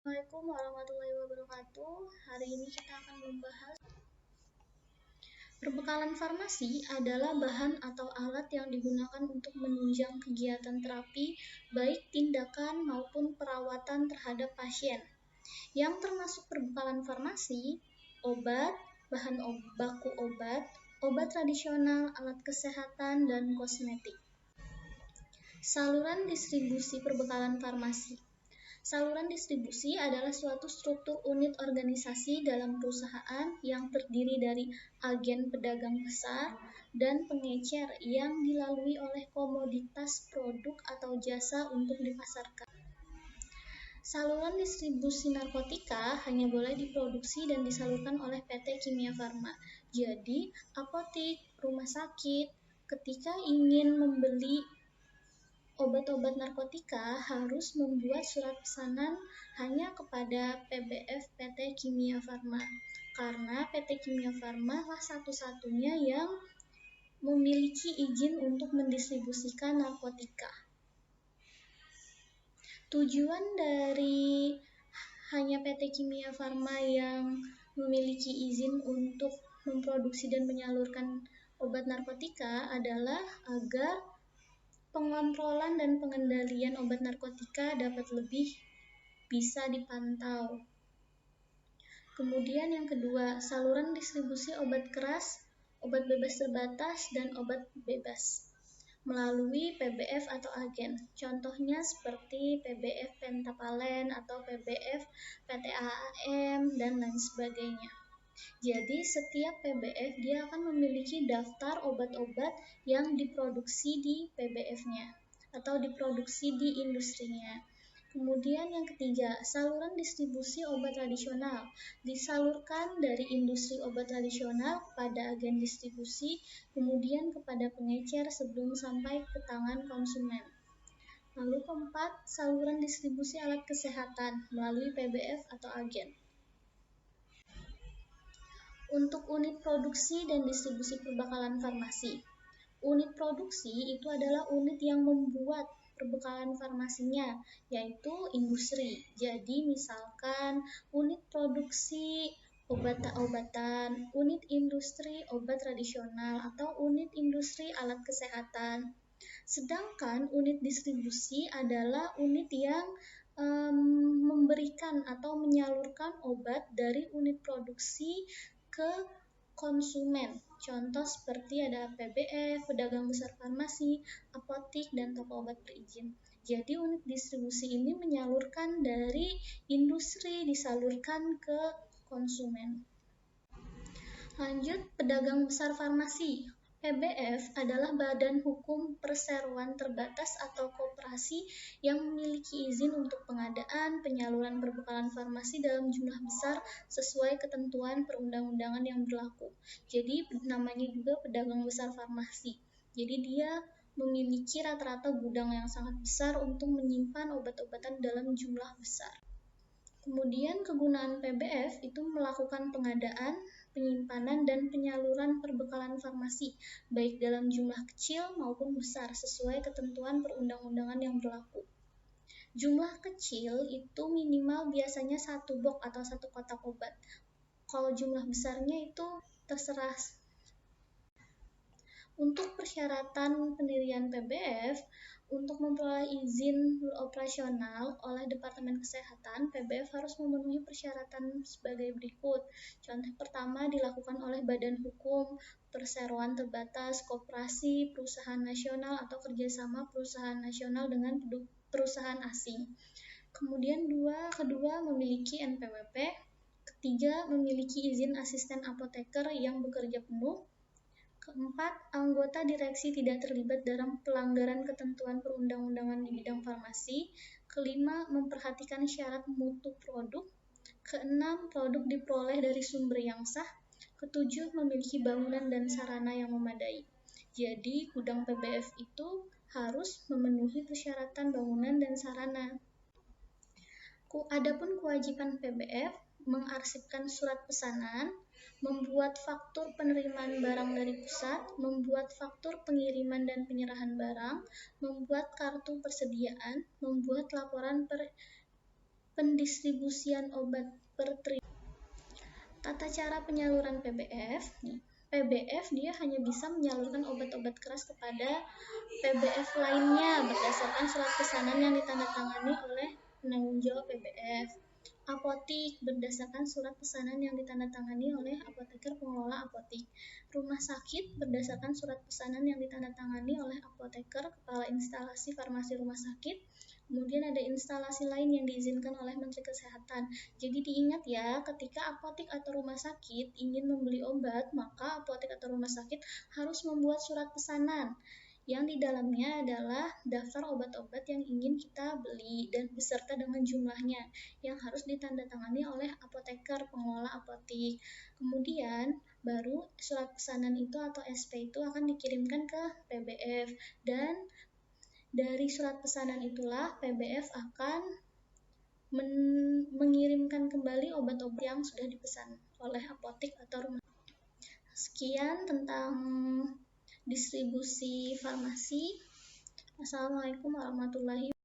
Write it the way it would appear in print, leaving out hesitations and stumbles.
Assalamualaikum warahmatullahi wabarakatuh. Hari ini kita akan membahas perbekalan farmasi adalah bahan atau alat yang digunakan untuk menunjang kegiatan terapi, baik tindakan maupun perawatan terhadap pasien. Yang termasuk perbekalan farmasi, obat, bahan baku obat, obat tradisional, alat kesehatan, dan kosmetik. Saluran distribusi perbekalan farmasi. Saluran distribusi adalah suatu struktur unit organisasi dalam perusahaan yang terdiri dari agen pedagang besar dan pengecer yang dilalui oleh komoditas produk atau jasa untuk dipasarkan. Saluran distribusi narkotika hanya boleh diproduksi dan disalurkan oleh PT Kimia Farma. Jadi, apotik, rumah sakit, ketika ingin membeli obat-obat narkotika harus membuat surat pesanan hanya kepada PBF PT Kimia Farma, karena PT Kimia Farma lah satu-satunya yang memiliki izin untuk mendistribusikan narkotika. Tujuan dari hanya PT Kimia Farma yang memiliki izin untuk memproduksi dan menyalurkan obat narkotika adalah agar pengontrolan dan pengendalian obat narkotika dapat lebih bisa dipantau. Kemudian yang kedua, saluran distribusi obat keras, obat bebas terbatas, dan obat bebas melalui PBF atau agen. Contohnya seperti PBF Pentapalen atau PBF PTAAM dan lain sebagainya. Jadi setiap PBF dia akan memiliki daftar obat-obat yang diproduksi di PBF-nya atau diproduksi di industrinya. Kemudian yang ketiga, saluran distribusi obat tradisional disalurkan dari industri obat tradisional kepada agen distribusi, kemudian kepada pengecer sebelum sampai ke tangan konsumen. Lalu keempat, saluran distribusi alat kesehatan melalui PBF atau agen. Untuk unit produksi dan distribusi perbekalan farmasi. Unit produksi itu adalah unit yang membuat perbekalan farmasinya, yaitu industri. Jadi misalkan unit produksi obat-obatan, unit industri obat tradisional, atau unit industri alat kesehatan. Sedangkan unit distribusi adalah unit yang memberikan atau menyalurkan obat dari unit produksi ke konsumen. Contoh seperti ada PBF, pedagang besar farmasi, apotik, dan toko obat berizin. Jadi unit distribusi ini menyalurkan dari industri disalurkan ke konsumen. Lanjut, pedagang besar farmasi. PBF adalah badan hukum perseroan terbatas atau koperasi yang memiliki izin untuk pengadaan, penyaluran perbekalan farmasi dalam jumlah besar sesuai ketentuan perundang-undangan yang berlaku. Jadi namanya juga pedagang besar farmasi. Jadi dia memiliki rata-rata gudang yang sangat besar untuk menyimpan obat-obatan dalam jumlah besar. Kemudian kegunaan PBF itu melakukan pengadaan, penyimpanan, dan penyaluran perbekalan farmasi, baik dalam jumlah kecil maupun besar, sesuai ketentuan perundang-undangan yang berlaku. Jumlah kecil itu minimal biasanya 1 box atau 1 kotak obat. Kalau jumlah besarnya itu terserah. Untuk persyaratan pendirian PBF, untuk memperoleh izin beroperasional oleh Departemen Kesehatan, PBF harus memenuhi persyaratan sebagai berikut. Contoh pertama dilakukan oleh badan hukum, perseroan terbatas, koperasi, perusahaan nasional, atau kerjasama perusahaan nasional dengan perusahaan asing. Kemudian kedua memiliki NPWP. Ketiga, memiliki izin asisten apoteker yang bekerja penuh. Keempat, anggota direksi tidak terlibat dalam pelanggaran ketentuan perundang-undangan di bidang farmasi. Kelima, memperhatikan syarat mutu produk. Keenam, produk diperoleh dari sumber yang sah. Ketujuh, memiliki bangunan dan sarana yang memadai. Jadi, gudang PBF itu harus memenuhi persyaratan bangunan dan sarana. Adapun kewajiban PBF mengarsipkan surat pesanan, membuat faktur penerimaan barang dari pusat, membuat faktur pengiriman dan penyerahan barang, membuat kartu persediaan, membuat laporan pendistribusian obat per tata cara penyaluran PBF. PBF dia hanya bisa menyalurkan obat-obat keras kepada PBF lainnya berdasarkan surat pesanan yang ditandatangani oleh penanggung jawab PBF. Apotik berdasarkan surat pesanan yang ditandatangani oleh apoteker pengelola apotik. Rumah sakit berdasarkan surat pesanan yang ditandatangani oleh apoteker kepala instalasi farmasi rumah sakit. Kemudian ada instalasi lain yang diizinkan oleh Menteri Kesehatan. Jadi diingat ya, ketika apotik atau rumah sakit ingin membeli obat, maka apotik atau rumah sakit harus membuat surat pesanan yang di dalamnya adalah daftar obat-obat yang ingin kita beli dan beserta dengan jumlahnya yang harus ditandatangani oleh apoteker pengelola apotik. Kemudian baru surat pesanan itu atau SP itu akan dikirimkan ke PBF dan dari surat pesanan itulah PBF akan mengirimkan kembali obat-obat yang sudah dipesan oleh apotik atau rumah. Sekian tentang distribusi farmasi. Assalamualaikum warahmatullahi wabarakatuh.